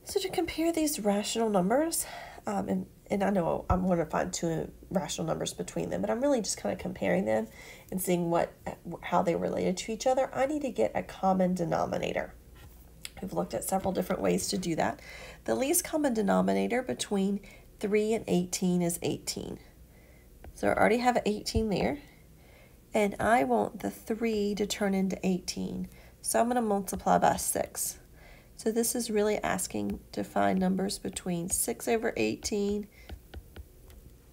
So to compare these rational numbers, and I know I'm going to find two rational numbers between them, but I'm really just kind of comparing them and seeing how they related to each other. I need to get a common denominator. We've looked at several different ways to do that. The least common denominator between 3 and 18 is 18. So I already have 18 there, and I want the 3 to turn into 18. So I'm going to multiply by 6. So this is really asking to find numbers between 6 over 18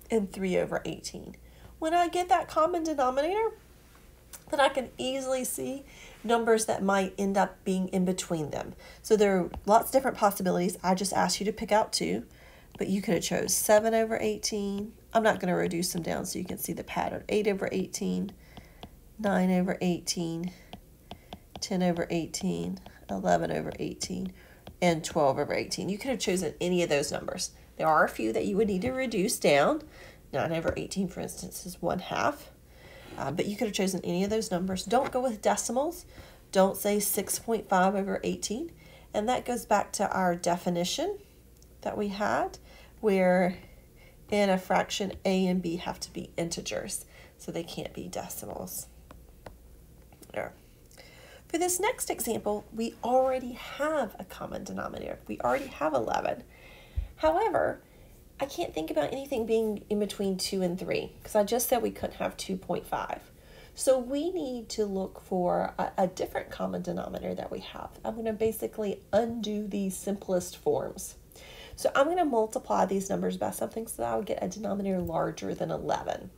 and 3 over 18. When I get that common denominator, then I can easily see numbers that might end up being in between them. So there are lots of different possibilities. I just asked you to pick out two, but you could have chose 7 over 18. I'm not going to reduce them down so you can see the pattern. 8 over 18, 9 over 18, 10 over 18, 11 over 18, and 12 over 18. You could have chosen any of those numbers. There are a few that you would need to reduce down. 9 over 18, for instance, is 1/2. But you could have chosen any of those numbers. Don't go with decimals. Don't say 6.5 over 18. And that goes back to our definition that we had, where in a fraction, a and b have to be integers, so they can't be decimals. There. For this next example, we already have a common denominator. We already have 11. However, I can't think about anything being in between 2 and 3 because I just said we couldn't have 2.5. So we need to look for a different common denominator that we have. I'm going to basically undo these simplest forms. So I'm going to multiply these numbers by something so that I would get a denominator larger than 11.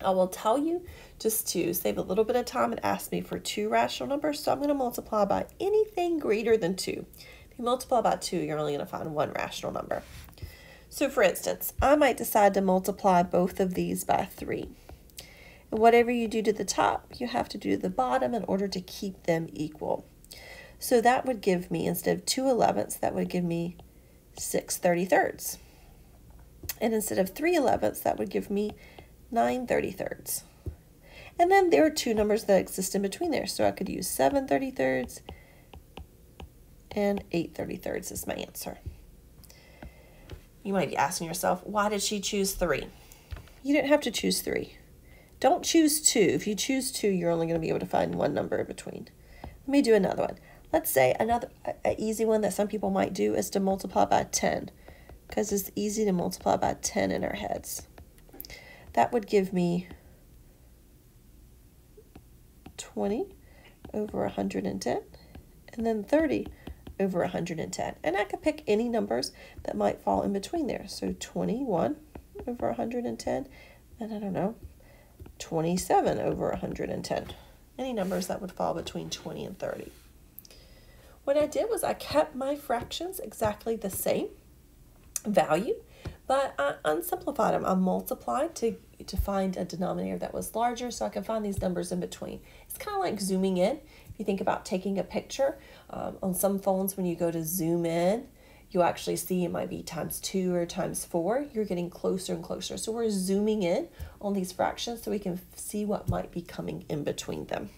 I will tell you just to save a little bit of time and ask me for two rational numbers. So I'm going to multiply by anything greater than 2. If you multiply by 2, you're only going to find one rational number. So for instance, I might decide to multiply both of these by 3. And whatever you do to the top, you have to do to the bottom in order to keep them equal. So that would give me, instead of 2 11ths, that would give me 6 33rds. And instead of 3 11ths, that would give me 9 33rds. And then there are two numbers that exist in between there. So I could use 7 33rds and 8 33rds as my answer. You might be asking yourself, why did she choose 3? You didn't have to choose 3. Don't choose 2. If you choose 2, you're only going to be able to find one number in between. Let me do another one. Let's say an easy one that some people might do is to multiply by 10, because it's easy to multiply by 10 in our heads. That would give me 20 over 110, and then 30 over 110. And I could pick any numbers that might fall in between there. So 21 over 110, and I don't know, 27 over 110. Any numbers that would fall between 20 and 30. What I did was I kept my fractions exactly the same value, but I unsimplified them. I multiplied to find a denominator that was larger so I can find these numbers in between. It's kind of like zooming in. If you think about taking a picture, on some phones when you go to zoom in, you actually see it might be ×2 or ×4. You're getting closer and closer. So we're zooming in on these fractions so we can see what might be coming in between them.